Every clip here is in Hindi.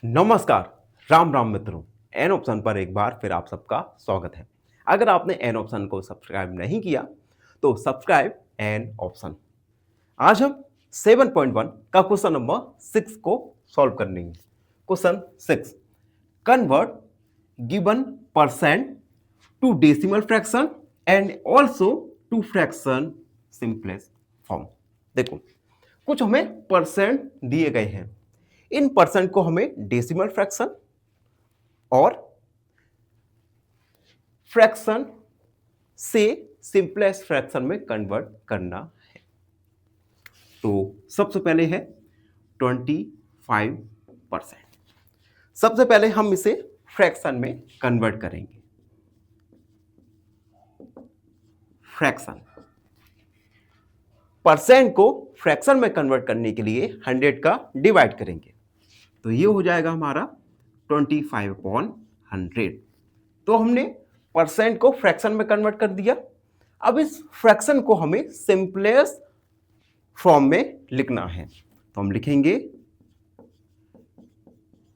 नमस्कार, राम राम मित्रों। एन ऑप्शन पर एक बार फिर आप सबका स्वागत है। अगर आपने एन ऑप्शन को सब्सक्राइब नहीं किया तो सब्सक्राइब एन ऑप्शन। आज हम 7.1 का क्वेश्चन नंबर 6 को सॉल्व करेंगे। Question 6, convert given percent to decimal fraction and also to fraction simplest form. देखो, कुछ हमें परसेंट दिए गए हैं। इन परसेंट को हमें डेसिमल फ्रैक्शन और फ्रैक्शन से सिंपलेस्ट फ्रैक्शन में कन्वर्ट करना है। तो सबसे पहले है 25%। सबसे पहले हम इसे फ्रैक्शन में कन्वर्ट करेंगे। फ्रैक्शन परसेंट को फ्रैक्शन में कन्वर्ट करने के लिए 100 का डिवाइड करेंगे, तो ये हो जाएगा हमारा 25/100। तो हमने परसेंट को फ्रैक्शन में कन्वर्ट कर दिया। अब इस फ्रैक्शन को हमें सिंपलेस्ट फॉर्म में लिखना है, तो हम लिखेंगे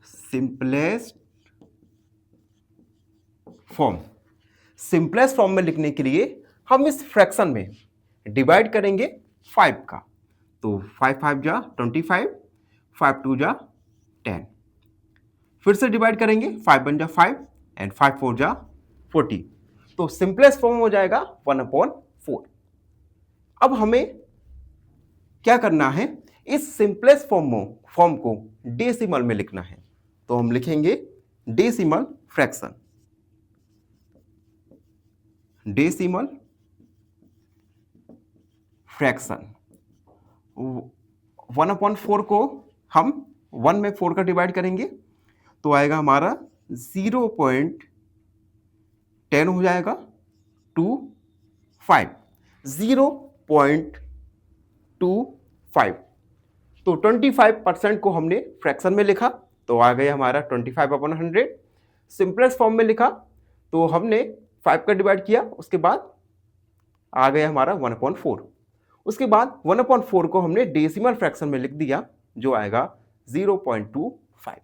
सिंपलेस्ट फॉर्म। सिंपलेस्ट फॉर्म में लिखने के लिए हम इस फ्रैक्शन में डिवाइड करेंगे 5 का, तो 5 5 जा 25, 5 2 जा 10। फिर से डिवाइड करेंगे, 5 1 जा 5 एंड 5 4 जा 40। तो सिंपलेस्ट फॉर्म हो जाएगा 1/4। अब हमें क्या करना है, इस सिंपलेस्ट फॉर्म को डेसिमल में लिखना है, तो हम लिखेंगे डेसिमल फ्रैक्शन। डेसिमल फ्रैक्शन 1/4 को हम 1 में 4 का डिवाइड करेंगे, तो आएगा हमारा 0.10 हो जाएगा 25, 0.25। तो 25% को हमने फ्रैक्शन में लिखा, तो आ गया हमारा 25/100। सिंपलेस्ट फॉर्म में लिखा तो हमने 5 का डिवाइड किया, उसके बाद आ गया हमारा 1/4। उसके बाद 1/4 को हमने डेसिमल फ्रैक्शन में लिख दिया, जो आएगा 0.25।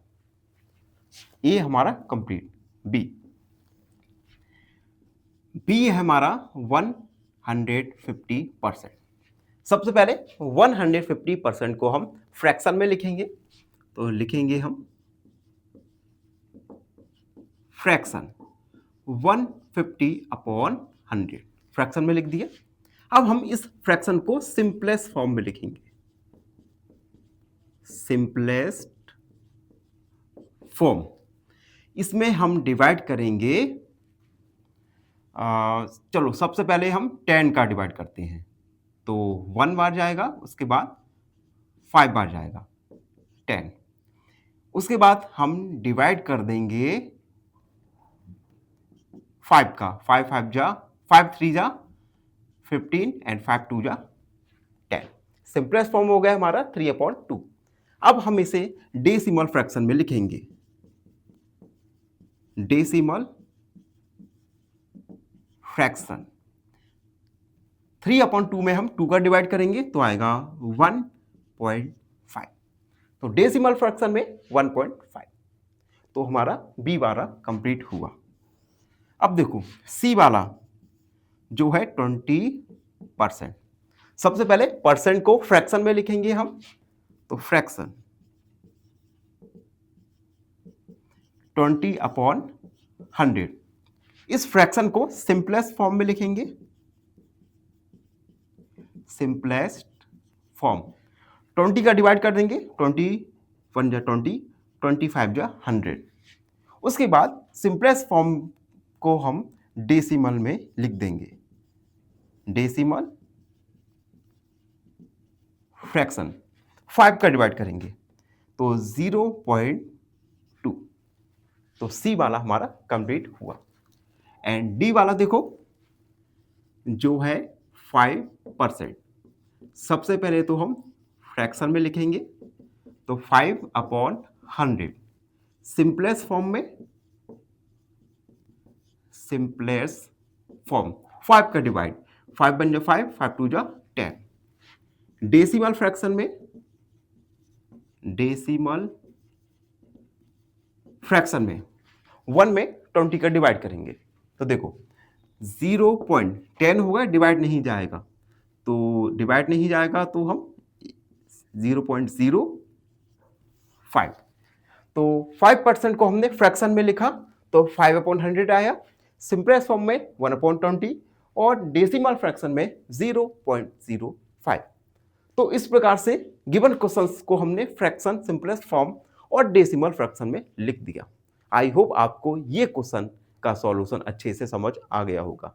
ये हमारा कंप्लीट। बी है हमारा 150%। सबसे पहले 150% को हम फ्रैक्शन में लिखेंगे, तो लिखेंगे हम फ्रैक्शन 150/100 फ्रैक्शन में लिख दिया। अब हम इस फ्रैक्शन को सिंपलेस्ट फॉर्म में लिखेंगे। सिंपलेस्ट फॉर्म, इसमें हम डिवाइड करेंगे। चलो सबसे पहले हम 10 का डिवाइड करते हैं, तो 1 बार जाएगा, उसके बाद 5 बार जाएगा 10। उसके बाद हम डिवाइड कर देंगे 5 का, 5 5 जा 5 3 जा 15 एंड 5 2 जा 10। सिंपलेस्ट फॉर्म हो गया हमारा 3/2। अब हम इसे डेसिमल फ्रैक्शन में लिखेंगे। डेसिमल फ्रैक्शन 3/2 में हम 2 का डिवाइड करेंगे, तो आएगा 1.5। तो डेसिमल फ्रैक्शन में 1.5। तो हमारा बी वाला कंप्लीट हुआ। अब देखो सी वाला जो है 20%। सबसे पहले परसेंट को फ्रैक्शन में लिखेंगे हम, तो फ्रैक्शन 20/100। इस फ्रैक्शन को सिंपलेस्ट फॉर्म में लिखेंगे। सिंपलेस्ट फॉर्म 20 का डिवाइड कर देंगे, 20 1 जा 20, 25 जा 100। उसके बाद सिंपलेस्ट फॉर्म को हम डेसिमल में लिख देंगे। डेसिमल फ्रैक्शन 5 का डिवाइड करेंगे, तो 0.2। तो सी वाला हमारा कंप्लीट हुआ। एंड डी वाला देखो जो है 5%। सबसे पहले तो हम फ्रैक्शन में लिखेंगे, तो 5/100 सिंपलेस्ट फॉर्म में। सिंपलेस्ट फॉर्म 5 का डिवाइड, 5 1 जा 5, 5 2 जा 10। डेसिमल फ्रैक्शन में, डेसिमल फ्रैक्शन में 1 में 20 का डिवाइड करेंगे तो देखो 0.10 होगा, डिवाइड नहीं जाएगा, तो डिवाइड नहीं जाएगा तो हम 0.05, तो 5% को हमने फ्रैक्शन में लिखा तो 5/100 आया, सिंपलेस्ट फॉर्म में 1/20 और डेसिमल फ्रैक्शन में 0.05। तो इस प्रकार से गिवन क्वेश्चंस को हमने फ्रैक्शन, सिंपलेस्ट फॉर्म और डेसिमल फ्रैक्शन में लिख दिया। आई होप आपको ये क्वेश्चन का सॉल्यूशन अच्छे से समझ आ गया होगा।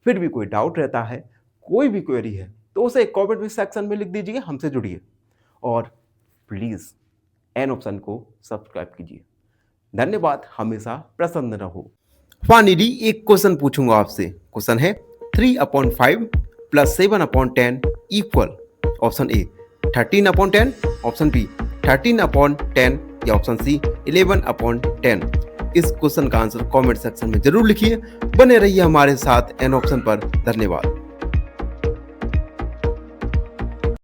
फिर भी कोई डाउट रहता है, कोई भी क्वेरी है तो उसे कमेंट में सेक्शन में लिख दीजिए, हमसे जुड़िए और प्लीज़ एन ऑप्शन को सब्सक्राइब कीजिए। धन्यवाद, हमेशा प्रसन्न रहो। फाइनली एक क्वेश्चन पूछूंगा आपसे। क्वेश्चन है 3/5 + 7/10 equal option A 13/10, option B 13/10 या ऑप्शन सी 11/10। इस क्वेश्चन का आंसर कमेंट सेक्शन में जरूर लिखिए। बने रहिए हमारे साथ एन ऑप्शन पर। धन्यवाद।